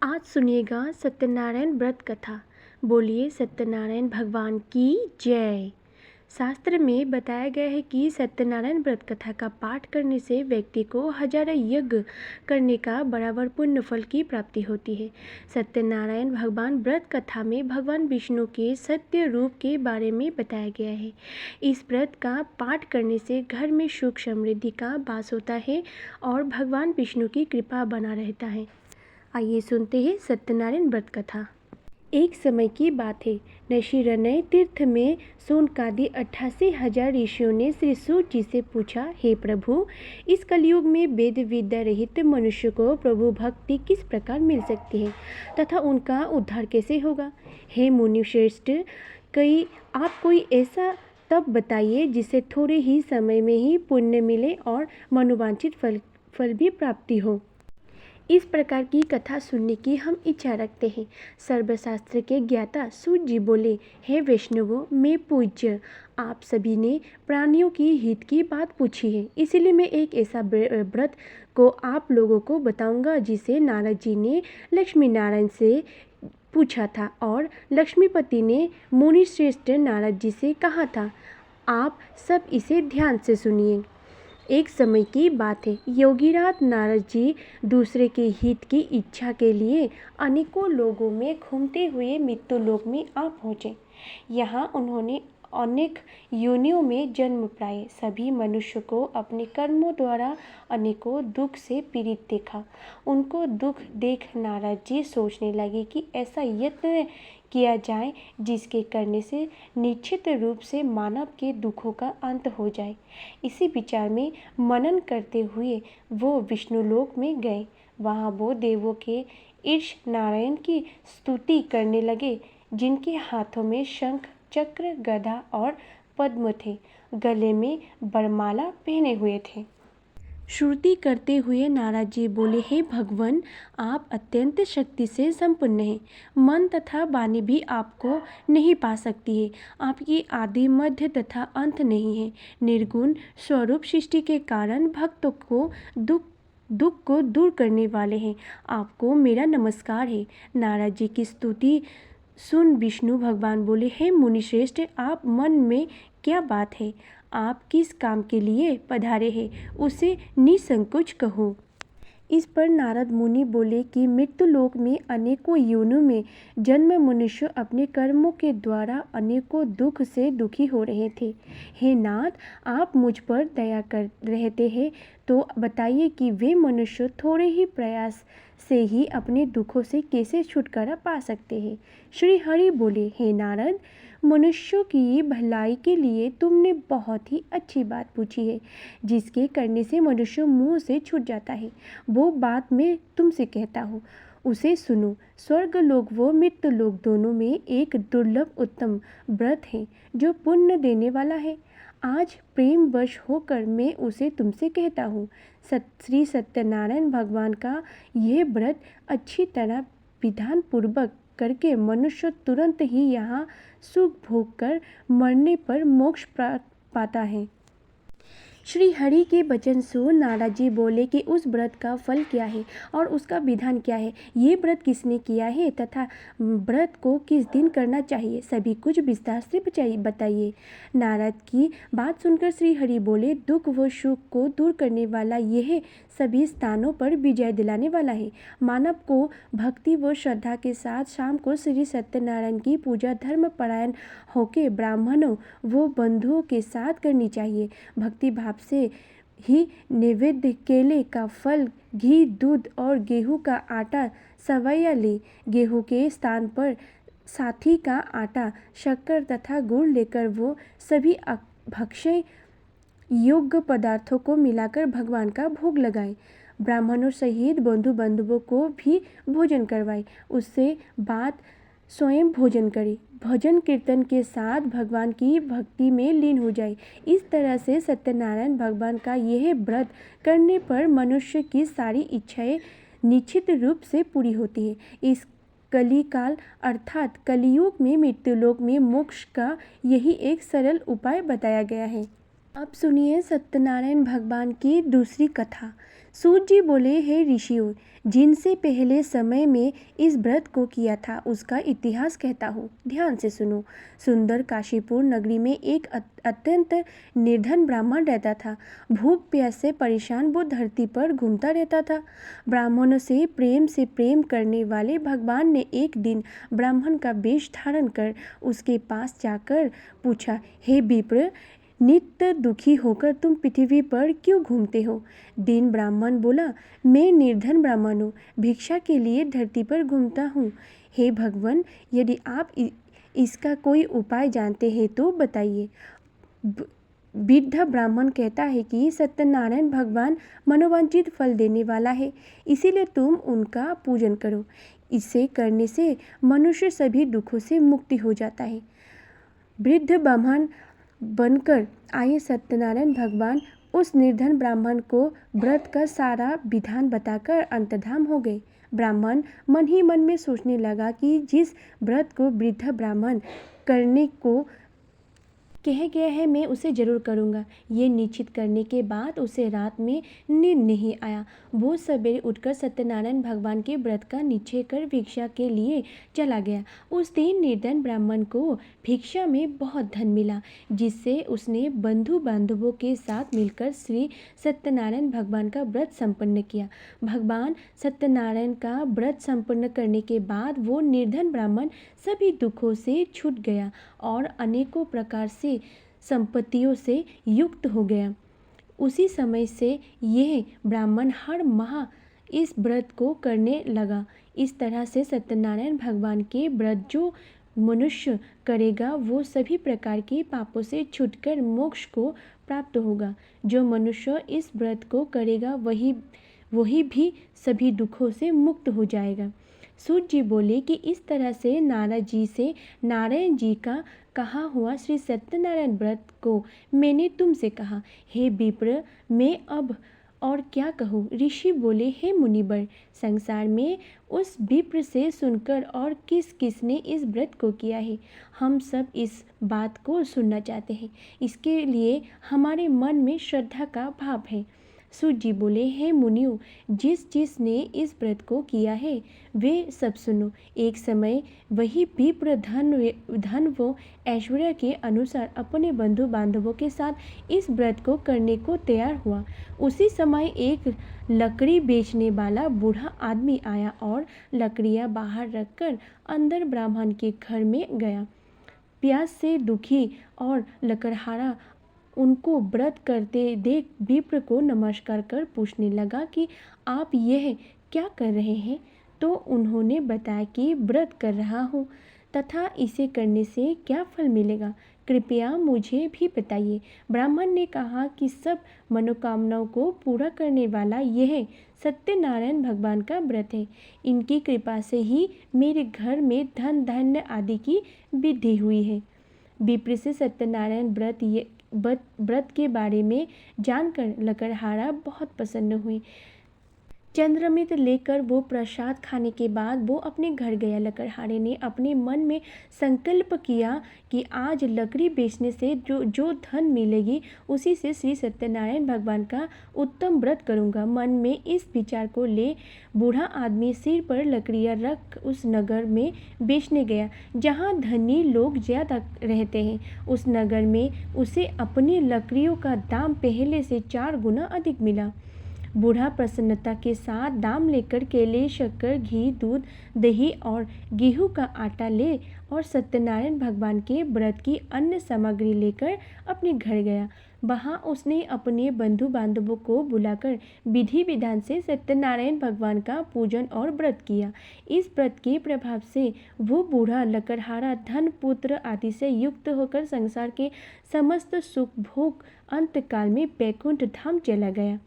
आज सुनिएगा सत्यनारायण व्रत कथा। बोलिए सत्यनारायण भगवान की जय। शास्त्र में बताया गया है कि सत्यनारायण व्रत कथा का पाठ करने से व्यक्ति को हजारों यज्ञ करने का बराबर पुण्य फल की प्राप्ति होती है। सत्यनारायण भगवान व्रत कथा में भगवान विष्णु के सत्य रूप के बारे में बताया गया है। इस व्रत का पाठ करने से घर में सुख समृद्धि का वास होता है और भगवान विष्णु की कृपा बना रहता है। आइए सुनते हैं सत्यनारायण व्रत कथा। एक समय की बात है। नैशिरण्य तीर्थ में सोनकादि 88,000 ऋषियों ने श्री सूत जी से पूछा, हे प्रभु, इस कलयुग में वेद विद्या रहित मनुष्य को प्रभु भक्ति किस प्रकार मिल सकती है तथा उनका उद्धार कैसे होगा। हे मुनि श्रेष्ठ, आप कोई ऐसा तप बताइए जिससे थोड़े ही समय में ही पुण्य मिले और मनोवांछित फल भी प्राप्ति हो। इस प्रकार की कथा सुनने की हम इच्छा रखते हैं। सर्वशास्त्र के ज्ञाता सूत जी बोले, हे वैष्णवों, मैं पूज्य, आप सभी ने प्राणियों की हित की बात पूछी है, इसलिए मैं एक ऐसा व्रत को आप लोगों को बताऊंगा जिसे नारद जी ने लक्ष्मी नारायण से पूछा था और लक्ष्मीपति ने मुनि श्रेष्ठ नारद जी से कहा था। आप सब इसे ध्यान से सुनिए। एक समय की बात है। योगीराज नारद जी दूसरे के हित की इच्छा के लिए अनेकों लोगों में घूमते हुए मृत्युलोक में आ पहुँचे। यहाँ उन्होंने अनेक योनियों में जन्म पाए। सभी मनुष्य को अपने कर्मों द्वारा अनेकों दुख से पीड़ित देखा। उनको दुख देख नारद जी सोचने लगे कि ऐसा यत्न किया जाए जिसके करने से निश्चित रूप से मानव के दुखों का अंत हो जाए। इसी विचार में मनन करते हुए वो विष्णुलोक में गए। वहाँ वो देवों के ईश नारायण की स्तुति करने लगे, जिनके हाथों में शंख, चक्र, गदा और पद्म थे। गले में वरमाला पहने हुए थे। श्रुति करते हुए नारद जी बोले, हे भगवान, आप अत्यंत शक्ति से संपन्न हैं। मन तथा वाणी भी आपको नहीं पा सकती है। आपकी आदि, मध्य तथा अंत नहीं है। निर्गुण स्वरूप सृष्टि के कारण भक्तों को दुख को दूर करने वाले हैं। आपको मेरा नमस्कार है। नारद जी की स्तुति सुन विष्णु भगवान बोले, हे मुनिश्रेष्ठ, आप मन में क्या बात है? आप किस काम के लिए पधारे हैं, उसे निसंकोच कहो। इस पर नारद मुनि बोले कि मृत्युलोक में अनेकों योनियों में जन्म मनुष्य अपने कर्मों के द्वारा अनेकों दुख से दुखी हो रहे थे। हे नाथ, आप मुझ पर दया कर रहते हैं तो बताइए कि वे मनुष्य थोड़े ही प्रयास से ही अपने दुखों से कैसे छुटकारा पा सकते हैं। श्री हरि बोले, हे नारद, मनुष्यों की भलाई के लिए तुमने बहुत ही अच्छी बात पूछी है, जिसके करने से मनुष्य मुंह से छूट जाता है। वो बात मैं तुमसे कहता हूँ, उसे सुनो। स्वर्ग लोक व मृत्यु लोक दोनों में एक दुर्लभ उत्तम व्रत है जो पुण्य देने वाला है। आज प्रेम वश होकर मैं उसे तुमसे कहता हूँ। श्री सत्यनारायण भगवान का यह व्रत अच्छी तरह विधान पूर्वक करके मनुष्य तुरंत ही यहाँ सुख भोग कर मरने पर मोक्ष प्राप्त पाता है। श्री हरि के वचन सुन नारद जी बोले कि उस व्रत का फल क्या है और उसका विधान क्या है, ये व्रत किसने किया है तथा व्रत को किस दिन करना चाहिए, सभी कुछ विस्तार से बताइए। नारद की बात सुनकर श्री हरि बोले, दुख व सुख को दूर करने वाला यह सभी स्थानों पर विजय दिलाने वाला है। मानव को भक्ति व श्रद्धा के साथ शाम को श्री सत्यनारायण की पूजा धर्म परायण होकर ब्राह्मणों व बंधुओं के साथ करनी चाहिए। भक्ति भाव से ही नैवेद्य केले का फल, घी, दूध और गेहूं का आटा सवैया ले। गेहूं के स्थान पर साथी का आटा, शक्कर तथा गुड़ लेकर वो सभी भक्ष्य योग्य पदार्थों को मिलाकर भगवान का भोग लगाए। ब्राह्मणों सहित बंधु बांधवों को भी भोजन करवाए। उससे बाद स्वयं भोजन करे। भजन कीर्तन के साथ भगवान की भक्ति में लीन हो जाए। इस तरह से सत्यनारायण भगवान का यह व्रत करने पर मनुष्य की सारी इच्छाएं निश्चित रूप से पूरी होती है। इस कलिकाल अर्थात कलियुग में मृत्युलोक में मोक्ष का यही एक सरल उपाय बताया गया है। अब सुनिए सत्यनारायण भगवान की दूसरी कथा। सूत जी बोले, हे ऋषियों, जिनसे पहले समय में इस व्रत को किया था उसका इतिहास कहता हूँ, ध्यान से सुनो। सुंदर काशीपुर नगरी में एक अत्यंत निर्धन ब्राह्मण रहता था। भूख प्यास से परेशान वो धरती पर घूमता रहता था। ब्राह्मणों से प्रेम करने वाले भगवान ने एक दिन ब्राह्मण का वेश धारण कर उसके पास जाकर पूछा, हे विप्र, नित्य दुखी होकर तुम पृथ्वी पर क्यों घूमते हो? दीन ब्राह्मण बोला, मैं निर्धन ब्राह्मण हूँ, भिक्षा के लिए धरती पर घूमता हूँ। हे भगवान, यदि आप इसका कोई उपाय जानते हैं तो बताइए। वृद्ध ब्राह्मण कहता है कि सत्यनारायण भगवान मनोवांछित फल देने वाला है, इसीलिए तुम उनका पूजन करो। इसे करने से मनुष्य सभी दुखों से मुक्ति हो जाता है। वृद्ध ब्राह्मण बनकर आए सत्यनारायण भगवान उस निर्धन ब्राह्मण को व्रत का सारा विधान बताकर अंतर्धान हो गए। ब्राह्मण मन ही मन में सोचने लगा कि जिस व्रत को वृद्ध ब्राह्मण करने को कह गया है मैं उसे जरूर करूँगा। ये निश्चित करने के बाद उसे रात में नींद नहीं आया। वो सवेरे उठकर सत्यनारायण भगवान के व्रत का निश्चय कर भिक्षा के लिए चला गया। उस दिन निर्धन ब्राह्मण को भिक्षा में बहुत धन मिला, जिससे उसने बंधु बांधवों के साथ मिलकर श्री सत्यनारायण भगवान का व्रत संपन्न किया। भगवान सत्यनारायण का व्रत संपन्न करने के बाद वो निर्धन ब्राह्मण सभी दुखों से छूट गया और अनेकों प्रकार से संपत्तियों से युक्त हो गया। उसी समय से यह ब्राह्मण हर माह इस व्रत को करने लगा। इस तरह से सत्यनारायण भगवान के व्रत जो मनुष्य करेगा वो सभी प्रकार के पापों से छूटकर मोक्ष को प्राप्त होगा। जो मनुष्य इस व्रत को करेगा वही भी सभी दुखों से मुक्त हो जाएगा। सूत जी बोले कि इस तरह से नारद जी से नारायण जी का कहा हुआ श्री सत्यनारायण व्रत को मैंने तुमसे कहा। हे विप्र, मैं अब और क्या कहूँ? ऋषि बोले, हे मुनिवर, संसार में उस विप्र से सुनकर और किस किसने इस व्रत को किया है, हम सब इस बात को सुनना चाहते हैं। इसके लिए हमारे मन में श्रद्धा का भाव है। सूत जी बोले, हे मुनियों, जिसने इस व्रत को किया है वे सब सुनो। एक समय वही विप्र धन व ऐश्वर्य के अनुसार अपने बंधु बांधवों के साथ इस व्रत को करने को तैयार हुआ। उसी समय एक लकड़ी बेचने वाला बूढ़ा आदमी आया और लकड़ियां बाहर रखकर अंदर ब्राह्मण के घर में गया। प्यास से दुखी और लकड़हारा उनको व्रत करते देख विप्र को नमस्कार कर पूछने लगा कि आप यह क्या कर रहे हैं? तो उन्होंने बताया कि व्रत कर रहा हूँ तथा इसे करने से क्या फल मिलेगा, कृपया मुझे भी बताइए। ब्राह्मण ने कहा कि सब मनोकामनाओं को पूरा करने वाला यह सत्यनारायण भगवान का व्रत है। इनकी कृपा से ही मेरे घर में धन धान्य आदि की वृद्धि हुई है। विप्र से सत्यनारायण व्रत के बारे में जानकर लकड़हारा बहुत प्रसन्न हुए। चंद्रमित लेकर वो प्रसाद खाने के बाद वो अपने घर गया। लकड़हारे ने अपने मन में संकल्प किया कि आज लकड़ी बेचने से जो धन मिलेगी उसी से श्री सत्यनारायण भगवान का उत्तम व्रत करूँगा। मन में इस विचार को ले बूढ़ा आदमी सिर पर लकड़ियाँ रख उस नगर में बेचने गया जहाँ धनी लोग ज़्यादा रहते हैं। उस नगर में उसे अपनी लकड़ियों का दाम पहले से 4 गुना अधिक मिला। बूढ़ा प्रसन्नता के साथ दाम लेकर केले, शक्कर, घी, दूध, दही और गेहूं का आटा ले और सत्यनारायण भगवान के व्रत की अन्य सामग्री लेकर अपने घर गया। वहां उसने अपने बंधु बांधवों को बुलाकर विधि विधान से सत्यनारायण भगवान का पूजन और व्रत किया। इस व्रत के प्रभाव से वो बूढ़ा लकड़हारा धन पुत्र आदि से युक्त होकर संसार के समस्त सुख भोग अंतकाल में बैकुंठ धाम चला गया।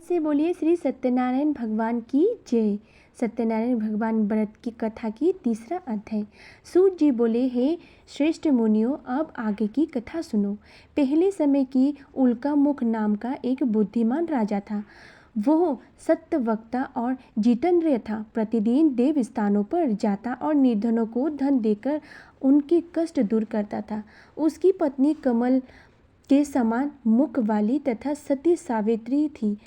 से बोलिए श्री सत्यनारायण भगवान की जय। सत्यनारायण भगवान व्रत की कथा की तीसरा अध्याय। सूत जी बोले, हे श्रेष्ठ मुनियों, अब आगे की कथा सुनो। पहले समय की उल्कामुख नाम का एक बुद्धिमान राजा था। वो सत्यवक्ता और जितेंद्रिय था। प्रतिदिन देव स्थानों पर जाता और निर्धनों को धन देकर उनके कष्ट दूर करता था। उसकी पत्नी कमल के समान मुख वाली तथा सती सावित्री थी।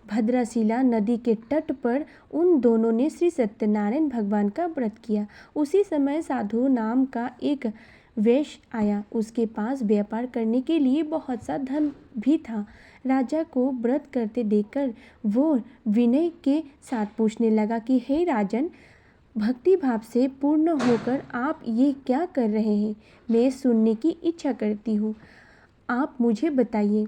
भद्राशिला नदी के तट पर उन दोनों ने श्री सत्यनारायण भगवान का व्रत किया। उसी समय साधु नाम का एक वैश्य आया। उसके पास व्यापार करने के लिए बहुत सा धन भी था। राजा को व्रत करते देखकर वो विनय के साथ पूछने लगा कि हे राजन, भक्ति भाव से पूर्ण होकर आप ये क्या कर रहे हैं? मैं सुनने की इच्छा करती हूँ, आप मुझे बताइए।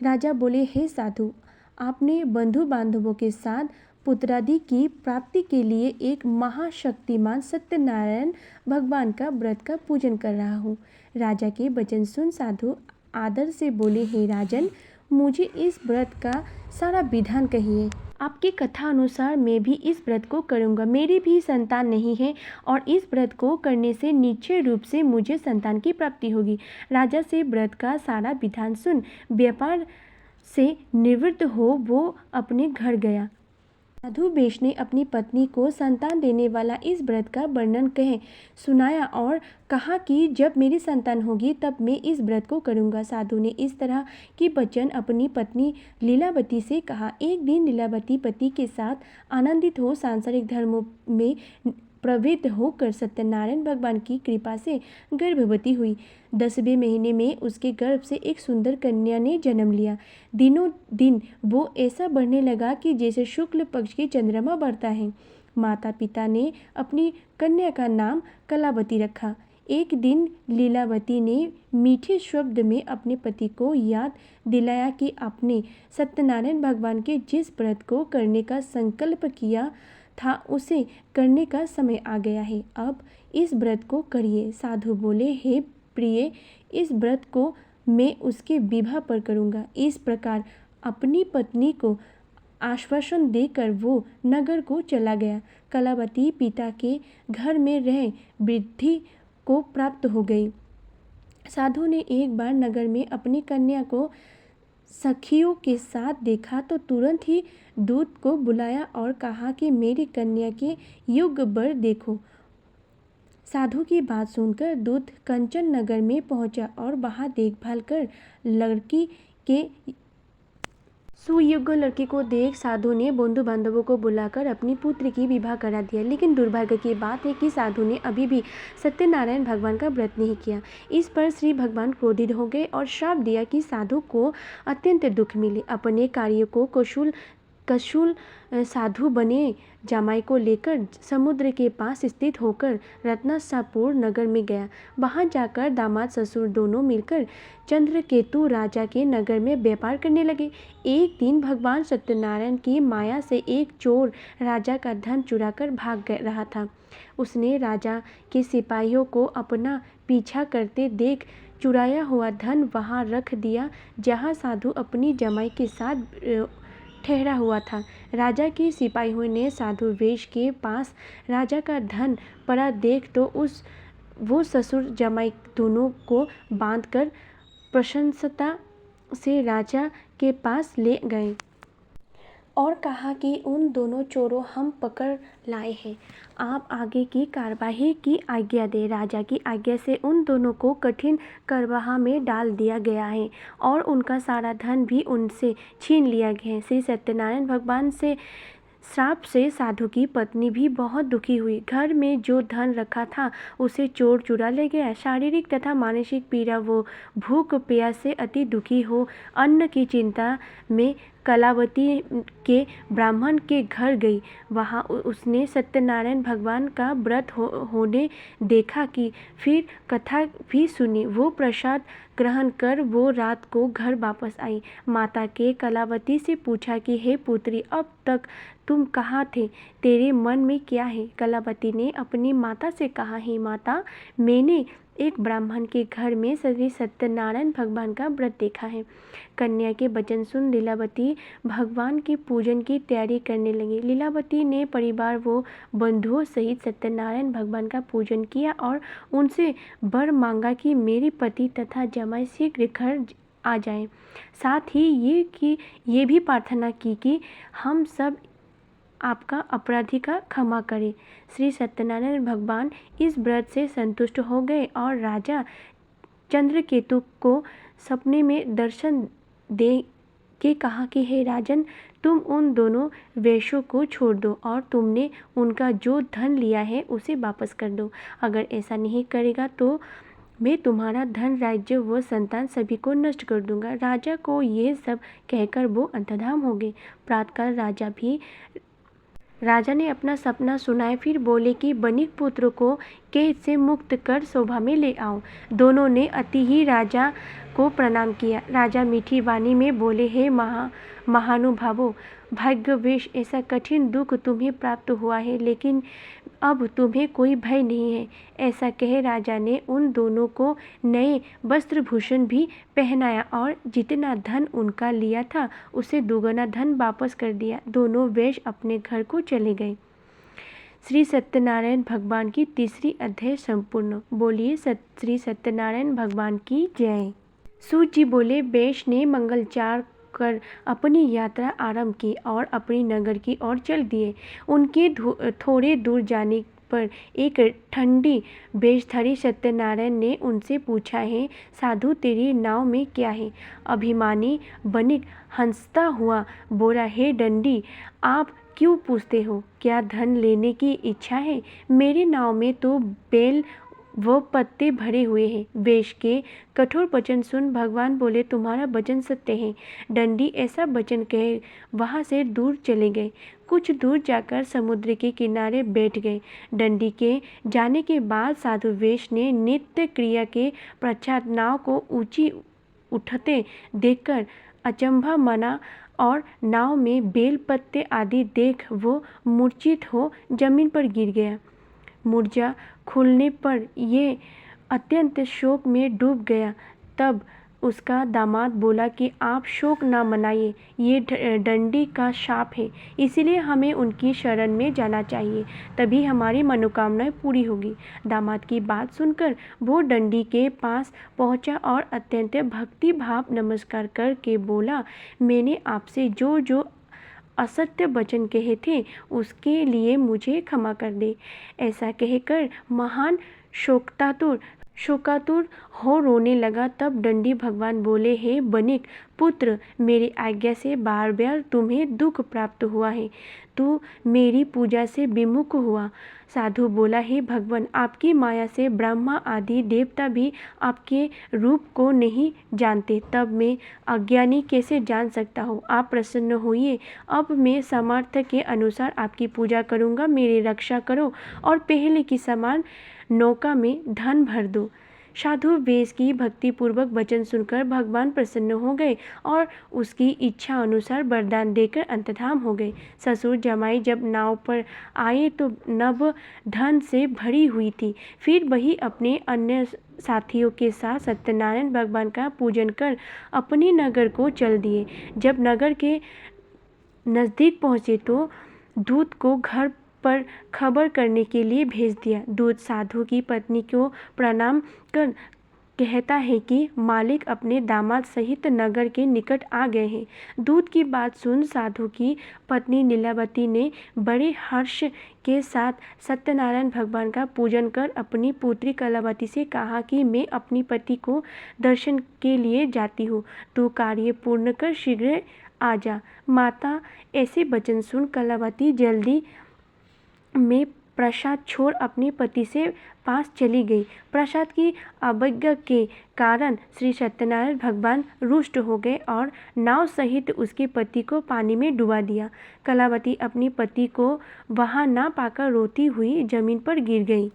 राजा बोले, हे साधु, आपने बंधु बांधवों के साथ पुत्रादि की प्राप्ति के लिए एक महाशक्तिमान सत्यनारायण भगवान का व्रत का पूजन कर रहा हूँ। राजा के वचन सुन साधु आदर से बोले, हे राजन, मुझे इस व्रत का सारा विधान कहिए। आपकी कथा अनुसार मैं भी इस व्रत को करूँगा। मेरी भी संतान नहीं है और इस व्रत को करने से निश्चय रूप से मुझे संतान की प्राप्ति होगी। राजा से व्रत का सारा विधान सुन व्यापार से निवृत्त हो वो अपने घर गया। साधु वेश ने अपनी पत्नी को संतान देने वाला इस व्रत का वर्णन कहे सुनाया और कहा कि जब मेरी संतान होगी तब मैं इस व्रत को करूँगा। साधु ने इस तरह की वचन अपनी पत्नी लीलावती से कहा। एक दिन लीलावती पति के साथ आनंदित हो सांसारिक धर्मों में प्रवृत्त होकर सत्यनारायण भगवान की कृपा से गर्भवती हुई। 10वें महीने में उसके गर्भ से एक सुंदर कन्या ने जन्म लिया। दिनों दिन वो ऐसा बढ़ने लगा कि जैसे शुक्ल पक्ष की चंद्रमा बढ़ता है। माता पिता ने अपनी कन्या का नाम कलावती रखा। एक दिन लीलावती ने मीठे शब्द में अपने पति को याद दिलाया कि आपने सत्यनारायण भगवान के जिस व्रत को करने का संकल्प किया था उसे करने का समय आ गया है। अब इस व्रत को करिए। साधु बोले, हे प्रिय, इस व्रत को मैं उसके विवाह पर करूँगा। इस प्रकार अपनी पत्नी को आश्वासन देकर वो नगर को चला गया। कलावती पिता के घर में रह वृद्धि को प्राप्त हो गई। साधु ने एक बार नगर में अपनी कन्या को सखियों के साथ देखा तो तुरंत ही दूत को बुलाया और कहा कि मेरी कन्या के योग्य वर देखो। साधु की बात सुनकर दूत कंचन नगर में पहुंचा और वहां देखभाल कर लड़की के सुयोग्य लड़की को देख साधु ने बंधु बांधवों को बुलाकर अपनी पुत्री की विवाह करा दिया। लेकिन दुर्भाग्य की बात है कि साधु ने अभी भी सत्यनारायण भगवान का व्रत नहीं किया। इस पर श्री भगवान क्रोधित हो गए और श्राप दिया कि साधु को अत्यंत दुख मिले। अपने कार्य को कशुल साधु बने जमाई को लेकर समुद्र के पास स्थित होकर रत्नासापुर नगर में गया। वहां जाकर दामाद ससुर दोनों मिलकर चंद्रकेतु राजा के नगर में व्यापार करने लगे। एक दिन भगवान सत्यनारायण की माया से एक चोर राजा का धन चुराकर भाग रहा था। उसने राजा के सिपाहियों को अपना पीछा करते देख चुराया हुआ धन वहां रख दिया जहां साधु अपनी जमाई के साथ ठहरा हुआ था। राजा के सिपाहियों ने साधु वेश के पास राजा का धन पड़ा देख तो वो ससुर जमाई दोनों को बांधकर प्रशंसता से राजा के पास ले गए और कहा कि उन दोनों चोरों हम पकड़ लाए हैं, आप आगे की कार्यवाही की आज्ञा दें। राजा की आज्ञा से उन दोनों को कठिन करवाहा में डाल दिया गया है और उनका सारा धन भी उनसे छीन लिया गया है। श्री सत्यनारायण भगवान से श्राप से साधु की पत्नी भी बहुत दुखी हुई। घर में जो धन रखा था उसे चोर चुरा ले गया। शारीरिक तथा मानसिक पीड़ा वो भूख प्यास से अति दुखी हो अन्न की चिंता में कलावती के ब्राह्मण के घर गई। वहाँ उसने सत्यनारायण भगवान का व्रत होने देखा कि फिर कथा भी सुनी। वो प्रसाद ग्रहण कर वो रात को घर वापस आई। माता के कलावती से पूछा कि हे पुत्री, अब तक तुम कहाँ थे? तेरे मन में क्या है? कलावती ने अपनी माता से कहा, हे माता, मैंने एक ब्राह्मण के घर में श्री सत्यनारायण भगवान का व्रत देखा है। कन्या के वचन सुन लीलावती भगवान के पूजन की तैयारी करने लगी। लीलावती ने परिवार व बंधुओं सहित सत्यनारायण भगवान का पूजन किया और उनसे वर मांगा कि मेरे पति तथा जमाई शीघ्र घर आ जाएं। साथ ही ये भी प्रार्थना की कि हम सब आपका अपराधी का क्षमा करें। श्री सत्यनारायण भगवान इस व्रत से संतुष्ट हो गए और राजा चंद्रकेतु को सपने में दर्शन दे के कहा कि हे राजन, तुम उन दोनों वेश्यों को छोड़ दो और तुमने उनका जो धन लिया है उसे वापस कर दो। अगर ऐसा नहीं करेगा तो मैं तुम्हारा धन, राज्य व संतान सभी को नष्ट कर दूंगा। राजा को ये सब कहकर वो अंतर्धान हो गए। प्रातःकाल राजा ने अपना सपना सुनाया। फिर बोले कि बनिक पुत्र को कैद से मुक्त कर सभा में ले आओ। दोनों ने अति ही राजा को प्रणाम किया। राजा मीठी वाणी में बोले, हे महानुभावों, भाग्यवश ऐसा कठिन दुख तुम्हें प्राप्त हुआ है, लेकिन अब तुम्हें कोई भय नहीं है। ऐसा कहे राजा ने उन दोनों को नए वस्त्रभूषण भी पहनाया और जितना धन उनका लिया था उसे दुगना धन वापस कर दिया। दोनों वैश्य अपने घर को चले गए। श्री सत्यनारायण भगवान की तीसरी अध्याय संपूर्ण। बोलिए श्री सत्यनारायण भगवान की जय। सूत जी बोले, वैश्य ने मंगलचार कर अपनी यात्रा आरंभ की और अपनी नगर की ओर चल दिए। उनके थोड़े दूर जाने पर एक ठंडी वेशधारी सत्यनारायण ने उनसे पूछा, है साधु, तेरी नाव में क्या है? अभिमानी बनिक हंसता हुआ बोला, हे डंडी, आप क्यों पूछते हो? क्या धन लेने की इच्छा है? मेरी नाव में तो बेल वो पत्ते भरे हुए हैं। वेश के कठोर वचन सुन भगवान बोले, तुम्हारा वचन सत्य है। डंडी ऐसा वचन कहे वहां से दूर चले गए। कुछ दूर जाकर समुद्र के किनारे बैठ गए। डंडी के जाने के बाद साधु वेश ने नित्य क्रिया के पश्चात नाव को ऊंची उठते देखकर अचंभा मना और नाव में बेल पत्ते आदि देख वो मूर्छित हो जमीन पर गिर गया। मुर्जा खुलने पर ये अत्यंत शोक में डूब गया। तब उसका दामाद बोला कि आप शोक न मनाइए, ये डंडी का शाप है, इसीलिए हमें उनकी शरण में जाना चाहिए, तभी हमारी मनोकामनाएं पूरी होगी। दामाद की बात सुनकर वो डंडी के पास पहुंचा और अत्यंत भक्ति भाव नमस्कार करके बोला, मैंने आपसे जो जो असत्य वचन कहे थे उसके लिए मुझे क्षमा कर दे। ऐसा कहकर महान शोकातुर हो रोने लगा। तब डंडी भगवान बोले, हे बनिक पुत्र, मेरी आज्ञा से बार बार तुम्हें दुख प्राप्त हुआ है, तू मेरी पूजा से विमुख हुआ। साधु बोला, हे भगवान, आपकी माया से ब्रह्मा आदि देवता भी आपके रूप को नहीं जानते, तब मैं अज्ञानी कैसे जान सकता हूँ? आप प्रसन्न होइए, अब मैं सामर्थ्य के अनुसार आपकी पूजा करूँगा। मेरी रक्षा करो और पहले की समान नौका में धन भर दो। साधु वेश की भक्ति पूर्वक वचन सुनकर भगवान प्रसन्न हो गए और उसकी इच्छा अनुसार वरदान देकर अंतर्धान हो गए। ससुर जमाई जब नाव पर आए तो नव धन से भरी हुई थी। फिर वही अपने अन्य साथियों के साथ सत्यनारायण भगवान का पूजन कर अपने नगर को चल दिए। जब नगर के नज़दीक पहुँचे तो दूत को घर पर खबर करने के लिए भेज दिया। दूत साधु की पत्नी को प्रणाम कर कहता है कि मालिक अपने दामाद सहित नगर के निकट आ गए हैं। दूत की बात सुन साधु की पत्नी नीलावती ने बड़े हर्ष के साथ सत्यनारायण भगवान का पूजन कर अपनी पुत्री कलावती से कहा कि मैं अपनी पति को दर्शन के लिए जाती हूँ, तू कार्य पूर्ण कर शीघ्र आ जा। माता ऐसे वचन सुन कलावती जल्दी में प्रसाद छोड़ अपने पति से पास चली गई। प्रसाद की अवज्ञा के कारण श्री सत्यनारायण भगवान रुष्ट हो गए और नाव सहित उसके पति को पानी में डुबा दिया। कलावती अपने पति को वहां ना पाकर रोती हुई जमीन पर गिर गई।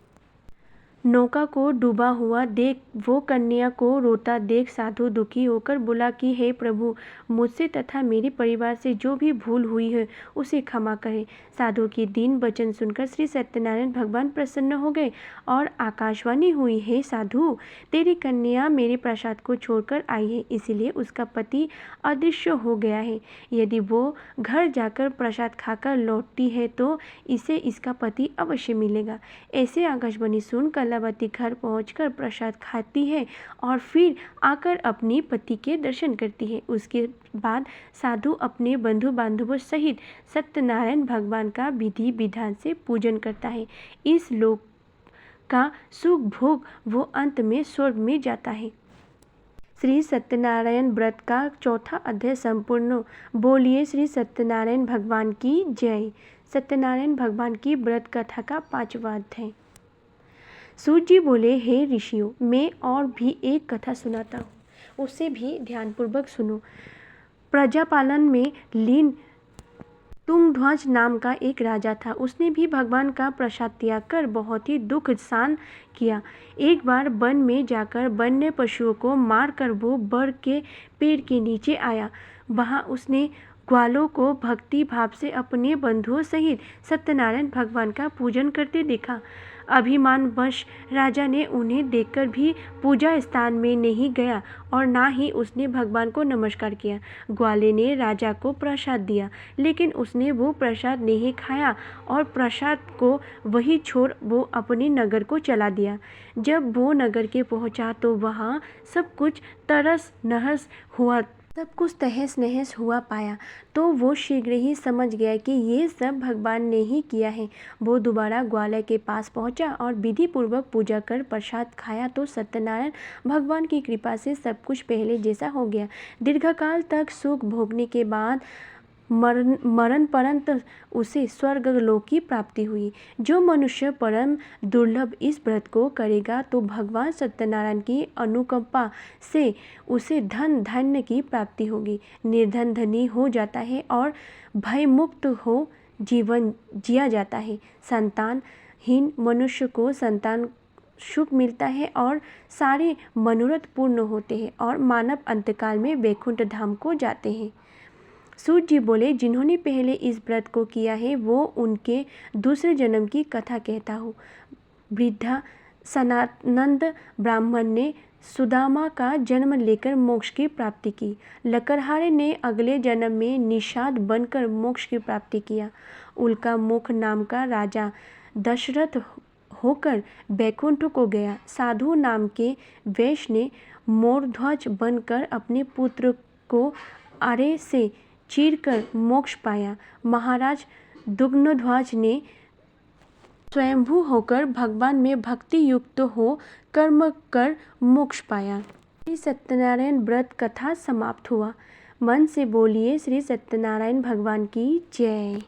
नौका को डूबा हुआ देख वो कन्या को रोता देख साधु दुखी होकर बोला कि हे प्रभु, मुझसे तथा मेरे परिवार से जो भी भूल हुई है उसे क्षमा करें। साधु की दीन वचन सुनकर श्री सत्यनारायण भगवान प्रसन्न हो गए और आकाशवाणी हुई, हे साधु, तेरी कन्या मेरे प्रसाद को छोड़कर आई है, इसीलिए उसका पति अदृश्य हो गया है। यदि वो घर जाकर प्रसाद खाकर लौटती है तो इसे इसका पति अवश्य मिलेगा। ऐसे आकाशवाणी सुन कलावती घर पहुंचकर प्रसाद खाती है और फिर आकर अपने पति के दर्शन करती है। उसके बाद साधु अपने बंधु बांधवों सहित सत्यनारायण भगवान का विधि विधान से पूजन करता है। इस लोक का सुख भोग वो अंत में स्वर्ग में जाता है। श्री सत्यनारायण व्रत का चौथा अध्याय संपूर्ण। बोलिए श्री सत्यनारायण भगवान की जय। सत्यनारायण भगवान की व्रत कथा का 5वां अध्याय। सूत जी बोले, हे ऋषियों, मैं और भी एक कथा सुनाता हूँ, उसे भी ध्यानपूर्वक सुनो। प्रजापालन में लीन तुंगध्वज नाम का एक राजा था। उसने भी भगवान का प्रसाद त्याग कर बहुत ही दुख सहन किया। एक बार वन में जाकर वन्य पशुओं को मारकर वो बर के पेड़ के नीचे आया। वहाँ उसने ग्वालों को भक्ति भाव से अपने बंधुओं सहित सत्यनारायण भगवान का पूजन करते देखा। अभिमानवश राजा ने उन्हें देखकर भी पूजा स्थान में नहीं गया और ना ही उसने भगवान को नमस्कार किया। ग्वाले ने राजा को प्रसाद दिया, लेकिन उसने वो प्रसाद नहीं खाया और प्रसाद को वही छोड़ वो अपने नगर को चला दिया। जब वो नगर के पहुंचा तो वहाँ सब कुछ तहस नहस हुआ पाया तो वो शीघ्र ही समझ गया कि ये सब भगवान ने ही किया है। वो दोबारा ग्वालय के पास पहुंचा और विधि पूर्वक पूजा कर प्रसाद खाया तो सत्यनारायण भगवान की कृपा से सब कुछ पहले जैसा हो गया। दीर्घकाल तक सुख भोगने के बाद मरणोपरांत उसे स्वर्गलोक की प्राप्ति हुई। जो मनुष्य परम दुर्लभ इस व्रत को करेगा तो भगवान सत्यनारायण की अनुकंपा से उसे धन धान्य की प्राप्ति होगी। निर्धन धनी हो जाता है और भयमुक्त हो जीवन जिया जाता है। संतानहीन मनुष्य को संतान सुख मिलता है और सारे मनोरथ पूर्ण होते हैं और मानव अंतकाल में वैकुंठ धाम को जाते हैं। सूत जी बोले, जिन्होंने पहले इस व्रत को किया है वो उनके दूसरे जन्म की कथा कहता हूँ। वृद्धा सनातनंद ब्राह्मण ने सुदामा का जन्म लेकर मोक्ष की प्राप्ति की। लकड़हारे ने अगले जन्म में निषाद बनकर मोक्ष की प्राप्ति किया। उल्का मुख नाम का राजा दशरथ होकर बैकुंठ को गया। साधु नाम के वैश्य ने मोरध्वज बनकर अपने पुत्र को आरे से चीरकर मोक्ष पाया। महाराज दुग्नध्वज ने स्वयंभू होकर भगवान में भक्ति युक्त हो कर्म कर मोक्ष पाया। श्री सत्यनारायण व्रत कथा समाप्त हुआ। मन से बोलिए श्री सत्यनारायण भगवान की जय।